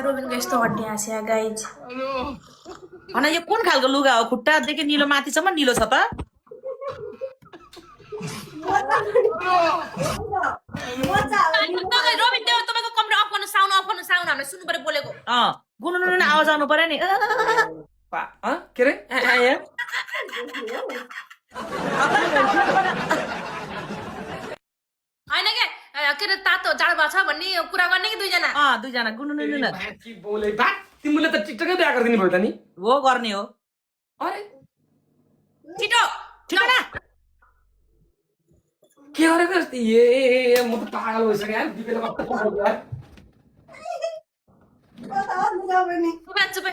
रोबिनको यस्तो हड्डिया छ गाइज। अनि यो कुन खालको लुगा हो? खुट्टादेखि निलो माथिसम्म निलो छ त। रोबिन त्यो तपाईको कम्प्युटर अफ गर्नु, साउन्ड अफ गर्नु, साउन्ड हामीले सुन्नु पर्यो बोलेको। गुनुनुनु आवाज आउनु पर्यो नि। के रे हैन के अरे तातो जाडो भएको छ भन्ने कुरा गर्ने कि दुईजना? दुईजना गुनुनुनु कि बोले बा तिमीले त टिकटकै बिहा गरिदिनु भयो त नि। हो गर्ने हो। अरे छिटो छिटो न के गरेको जस्तो ए म त पागल भइसक्यो यार दिपेले कस्तो पागल यार चुपे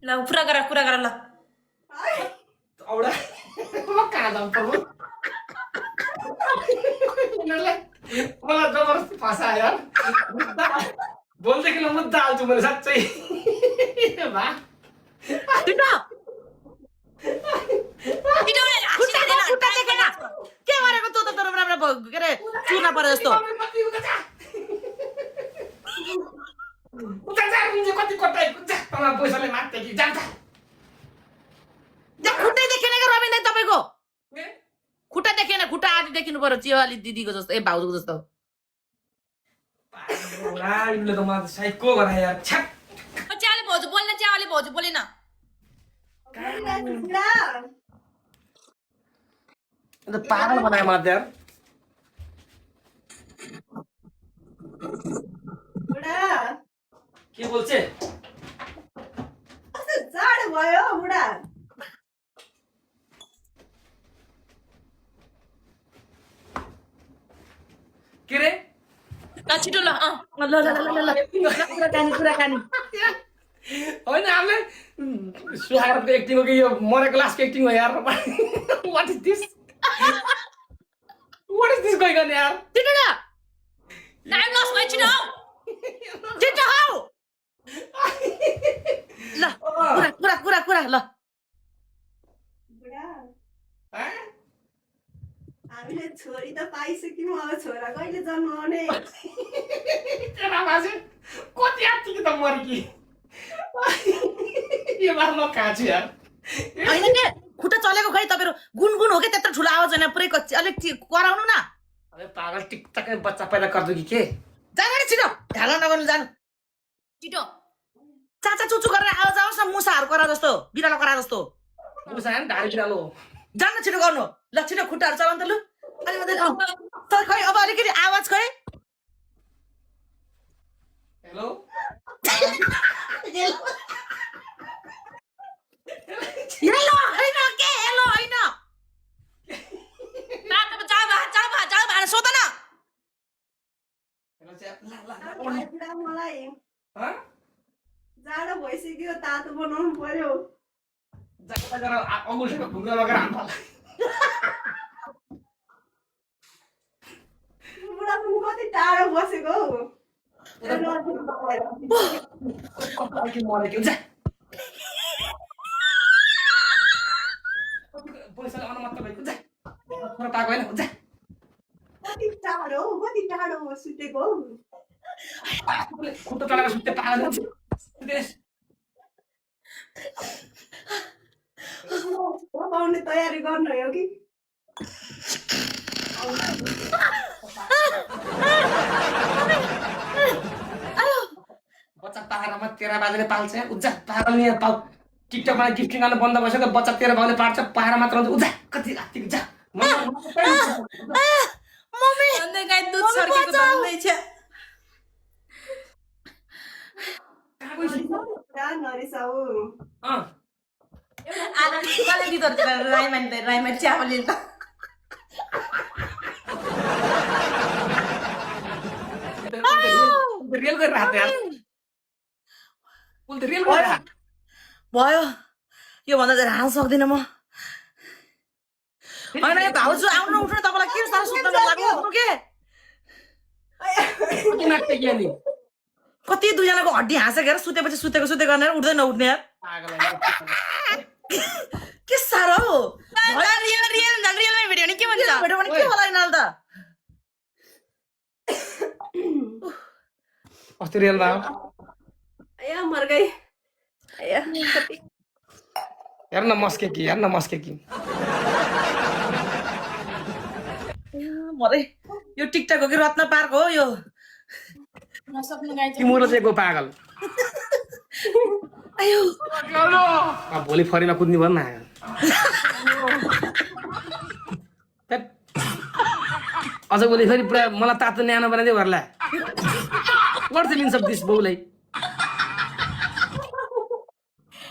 ल कुरा गर ल औडा म कहाँ जाम त मलाई जबरजस्ती फसायो यार बोल्दैकिन म दाल्छु मैले साँच्चै भा छिटो खुट्टा देखेन के गरेको तँ त तर राम्रो के अरे चुर्ना परे जस्तो कति कटाइ पैसाले मात्थे कि जान्छ खुट्टै देखेन क्या रविन तपाईँको? खुट्टा देखेन, खुट्टा आदि देखिनु पर्यो चिवाली दिदीको जस्तो, ए भाउजूको जस्तो। इनले त मलाई साइको गरायो यार छ्याप चियाले भाउजू बोल्न, चियाले भाउजू बोलेन। अन्त पागल बनायो मलाई यार के बोल्छे जाडो भयो बुढा। के रे छिटो ल कुराकानी होइन हामीले सुहागरको एक्टिङ हो कि यो मरेको लास्टको एक्टिङ हो यार what is this going on यार छिटो ल टाइम लस भयो छिटो हौ ल कुरा ल हामीले छोरी त पाइसक्यौँ, अब छोरा कहिले जन्माउने? तेरा बाजे कति आत्ति कि त मर्की यो बार म कहाँ छु यार होइन के खुट्टा चलेको खै तपाईँहरू गुनगुन हो कि त्यत्रो ठुलो आवाज होइन पुरै अलिक कराउनु न। अबे पागल टिकटकै बच्चा पैदा गर्दो कि के? जानु नि छिटो ढाला नगर्नु जानु छिटो चाचा चुचु गरेर आवाज आओस् न मुसाहरू करा जस्तो बिरालो करा जस्तो मुसा हैन ढाडी बिरालो जानु छिटो गर्नु ल छिटो खुट्टाहरू चलाउनु त लु अलि मात्रै खै अब अलिकति आवाज खै हेलो हेलो होइन के हेलो होइन जाडो भएर सोध न मलाई जाडो भइसक्यो, तातो बनाउनु पर्यो। अङ्गुलको ढुङ्गा लगेर हान्दा बुढा पनि कति टाढो बसेको हौ। पैसाले अनुमत भएको जा पाएको होइन जा कति टाढो सुतेको हौ। खुट्टा चलाएर सुत्ते पागल पाउने तयारी गर्नु हो कि? बच्चा पाहाडमा तेरा बाजेले पाल्छ उज्जा पागल नि पाउ टिकटकमा गिफ्टिङ गर्न बन्द भइसक्यो बच्चा तेरा बाउले पाल्छ पाहाड मात्र हुन्छ उज्जा कति रातिको जा मम्मी अन्त गाई दुध सर्केको बन्दै छ नरिसाऊ। कसले दिदो राइमा च्यापले त रियल गरेर हात यार उल्टे रियल गरेर भयो यो भन्दा धेरै हाँस सक्दिनँ म। होइन यो भाउजू आउनु उठ्नु तपाईँलाई के साह्रो सुत्न मन लाग्यो के कति दुईजनाको हड्डी हाँसेको हेर सुतेपछि सुतेको गर्ने उठ्दै नउठ्ने यार के साह्रो हो रियलमै भेट्यो भने के भन्छ भेट्यो भने के होला यिनीहरू त कस्तो रियल भयो या मर गई या कति हेर न मस्के कि मरे यो टिकटक हो कि रत्न पार्क हो यो नसक्नु गाइज तिम्रो चाहिँ को पागल आयो भोलि फरीमा कुद्ने भयो नि अझ भोलि फेरि पुरा मलाई तातो न्यानो बनाइदियो घरलाई what's the means of this बौलाई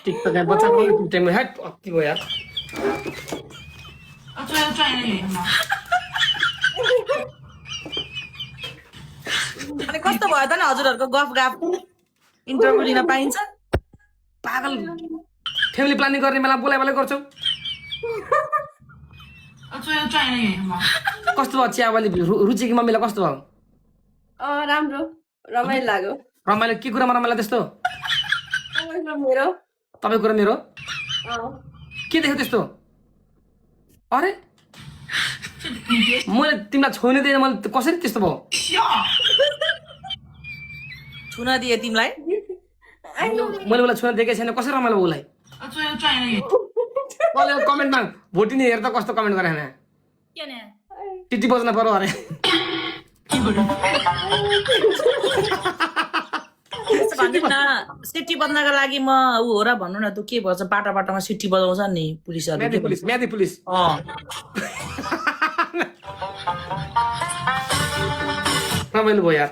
टिकटक बच्चा टाइममा हेट अति भयो यार अनि कस्तो भयो त नि हजुरहरूको गफ गाफ इन्टरभ्यू लिन पाइन्छ पागल फ्यामिली प्लानिङ गर्ने बेला बोलाइ गर्छौ कस्तो भयो चियावाली रुचिकी मम्मीलाई कस्तो भयो राम्रो रमाइलो लाग्यो रमाइलो के कुरामा रमाइलो त्यस्तो मेरो तपाईँको र मेरो के देख्यो त्यस्तो अरे मैले तिमीलाई छोड्नु दिएन मैले कसरी त्यस्तो भयो छुन दिए तिमीलाई मैले उसलाई छुन दिएकै छैन कसरी रमाइलो उसलाई कसले कमेन्टमा भोटिनी हेर त कस्तो कमेन्ट गरे होइन टिटी बज्न पर्यो अरे भन्नु न सिटी बज्नको लागि म ऊ हो र भन्नु न तँ के भन्छ बाटामा सिटी बजाउँछ नि पुलिसहरू म्यादी पुलिस रमाइलो भयो यार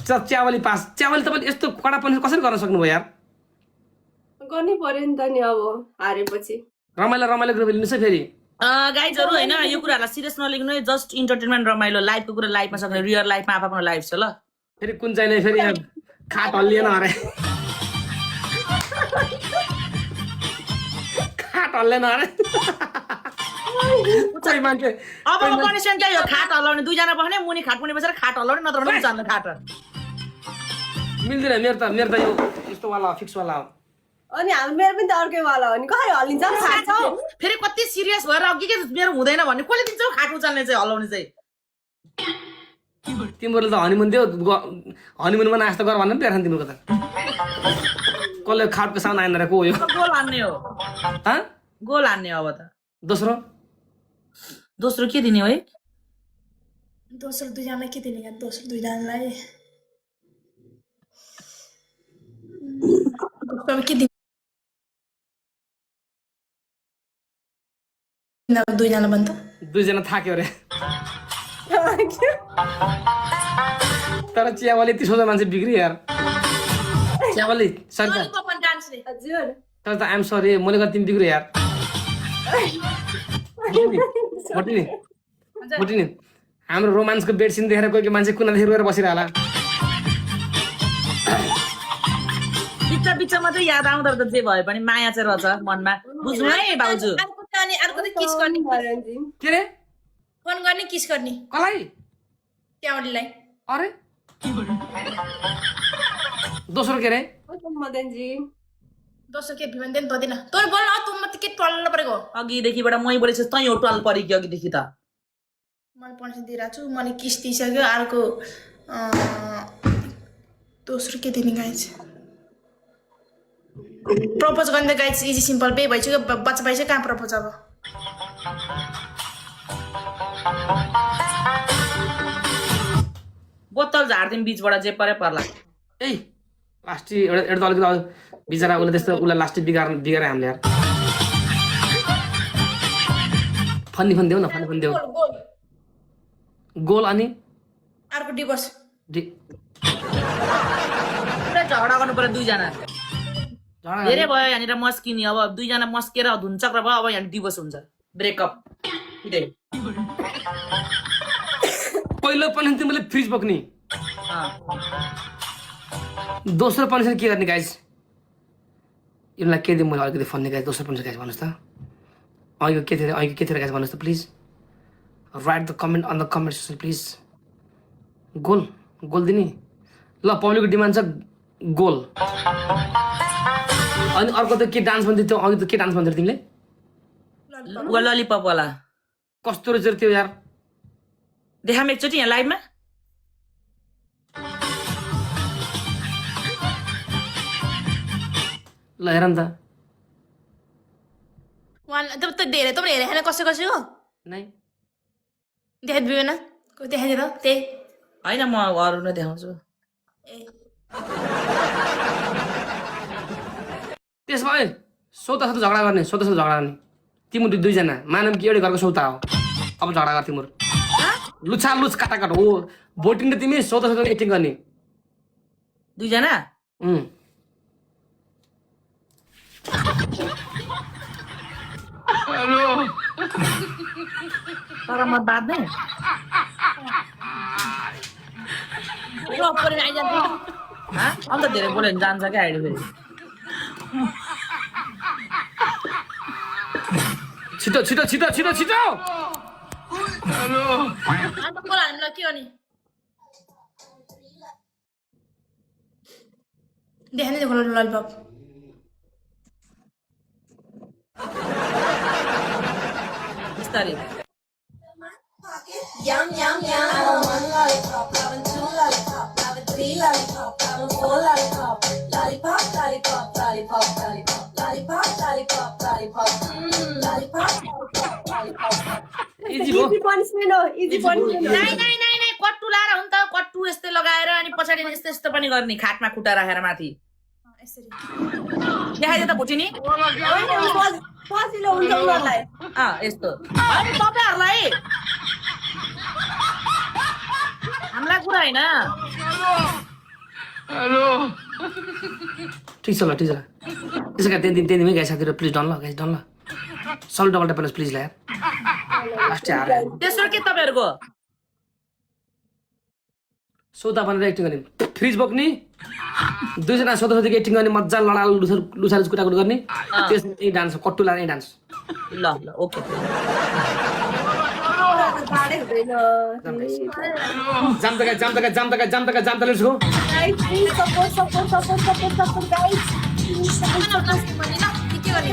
चियावाली पास चियावाली तपाईँले यस्तो कडा पनि कसरी गर्न सक्नुभयो यार गर्नै पर्यो नि त नि अब हारेपछि रमाइलो ग्रुप लिनुहोस् है फेरि गाइजहरू होइन यो कुराहरूलाई सिरियस नलिनु है जस्ट इन्टरटेनमेन्ट रमाइलो लाइफको कुरा लाइफमा सक्ने रियल लाइफमा आफ्नो लाइफ छ ल फेरि कुन चाहिँ फेरि यहाँ खाट हल्लिएन अरे खाट हल्लेन अरे कोही मान्छे अब पनिसमेन्ट क्या यो खाट हल्लाउने दुईजना बस्ने मुनि खाट मुनि बसेर खाट हल्लाउने नत्र भने जान्न खाट मिल्दैन मेरो त यो यस्तो वाला फिक्स वाला हो अनि मेरो पनि त अर्कै वाला हो नि कसरी हल्लिन्छ फेरि कति सिरियस भएर अघि के मेरो हुँदैन भन्ने कसले दिन्छ खाट उचाल्ने चाहिँ हल्लाउने चाहिँ तिम्रो त हनीमुन दियो हनीमुनमा नास्ता गर भन्नु पनि पेर्छ तिम्रो त कसले खाटको सामान आएन र को हो यो गोल हान्ने हो गोल हान्ने अब त दोस्रो के दिने हो है दोस्रो दुईजनालाई के दिने दोस्रो दुईजनालाई के दिने दुईजना भन्छ दुईजना थाक्यो अरे तर चियावाली यति सोझो मान्छे बिग्री यार चियावाली सरी हजुर तर त आइएम सरी मैले गर्दा तिमी बिग्रो यार मोटिनी हाम्रो रोमान्सको बेड सिन देखेर कोही मान्छे कुनादेखि रोएर बसिरहला बिचमा चाहिँ याद आउँदो रहेछ जे भए पनि माया चाहिँ रहेछ मनमा बुझ्नु है भाउजू अनि अर्को त किस गर्ने के रे फोन गर्ने किस गर्ने कसलाई त्याउलीलाई अरे दोस्रो के रे मदनजी दोस्रो के भिमन्दैन त दिन तँ बोल न तँ म के टल्ल परेको अघिदेखिबाट मै बोलेको तँ यो टल पऱ्यो कि अघिदेखि त मैले पैसा दिइरहेको छु मैले किस दिइसक्यो अर्को दोस्रो के दिने गाइज प्रपोज गर्ने गाइज इजी सिम्पल बे भइसक्यो बच्चा भइसक्यो कहाँ प्रपोज अब बोतल झार्दिम बिचबाट जे परे पर्ला ए लास्टी एउटा त अलिकति बिचरा उसले त्यस्तो उसलाई लास्टी बिगारे हामीले यार फन्नी देऊ न फन्नी देऊ गोल अनि अर्को डिभोर्स पुरा झगडा गर्नु पर्यो दुईजना धेरै भयो यहाँनिर मस्किने अब दुईजना मस्केर धुनचक्र भयो अब यहाँ डिभोर्स हुन्छ ब्रेकअप पहिलो पनिसन तिमीले फ्रिज बोक्ने दोस्रो पनिसन के गर्ने गाइज यिनीलाई के दिउँ मैले अलिकति फन्ने गाइज दोस्रो पनिसन गाइज भन्नुहोस् त अघिको के थियो गाइज भन्नुहोस् त please write the comment on the comment section please goal दिने ल पब्लिकको डिमान्ड छ गोल अनि अर्को त के डान्स भन्दै थियो अघि त के डान्स भन्थ्यौ तिमीले ललिपप वाला कस्तो रहेछ त्यो यार देखाम एकचोटि यहाँ लाइभमा ल हेर नि त तब त धेरै त हेरे होइन कसो कसो हो नै देखाइदियो न कोही देखाइदियो त त्यही होइन म अरू नै देखाउँछु ए त्यसमा ए सौता साथ झगडा गर्ने तिम्रो दुईजना मानव कि एउटै घरको सौता हो अब झगडा गर तिम्रो लुछा लुच काटाकाट हो भोटिङ त तिमी सौता साथ एक्टिङ गर्ने दुईजना तर म बाध्ने अन्त धेरै बोल्यो भने जान्छ क्या आइडी फेरि छिटो छिटो छिटो छिटो छिटो अन्त बोला हामीलाई के गर्ने देखाइ देखो ललिपप बिस्तारै Yum, yum, yum. I want one lollipop, having two lollipop, having three lollipop, having four lollipop. Lollipop, lollipop, lollipop, lollipop, lollipop, lollipop, lollipop. Lollipop, lollipop, lollipop. Easy हो Easy punishment हो, easy punishment हो. नाइ नाइ नाइ नाइ कट्टु लाएर हुन् त कट्टु यस्तै लगाएर अनि पछाडि यस्तो यस्तो पनि गर्ने खाटमा खुट्टा राखेर माथि यसरी देखाइदियो त भुटिनी होइन, सजिलो हुन्छ उनीहरूलाई। यस्तो होइन तपाईँहरूलाई हामीलाई कुरा होइन ठिक छ ल ठिक छ ल त्यसो कारण त्यही दिनमै गाई साथीहरू प्लिज डन ल गाइस डन ल सल्ट डबल ट्याप प्लिज ल यार लास्ट हार तेस्रो के तपाईँहरूको सौता भनेर एक्टिङ गर्ने फ्रिज बोक्ने दुईजना सौता सौतीको एक्टिङ गर्ने मजा लडाल लुसालुस कुटाकुट गर्ने त्यही डान्स कट्टु लाने डान्स ल ल ओके गाडै हुँदैन। जाम let's go Guys, please support, guys. के गर्ने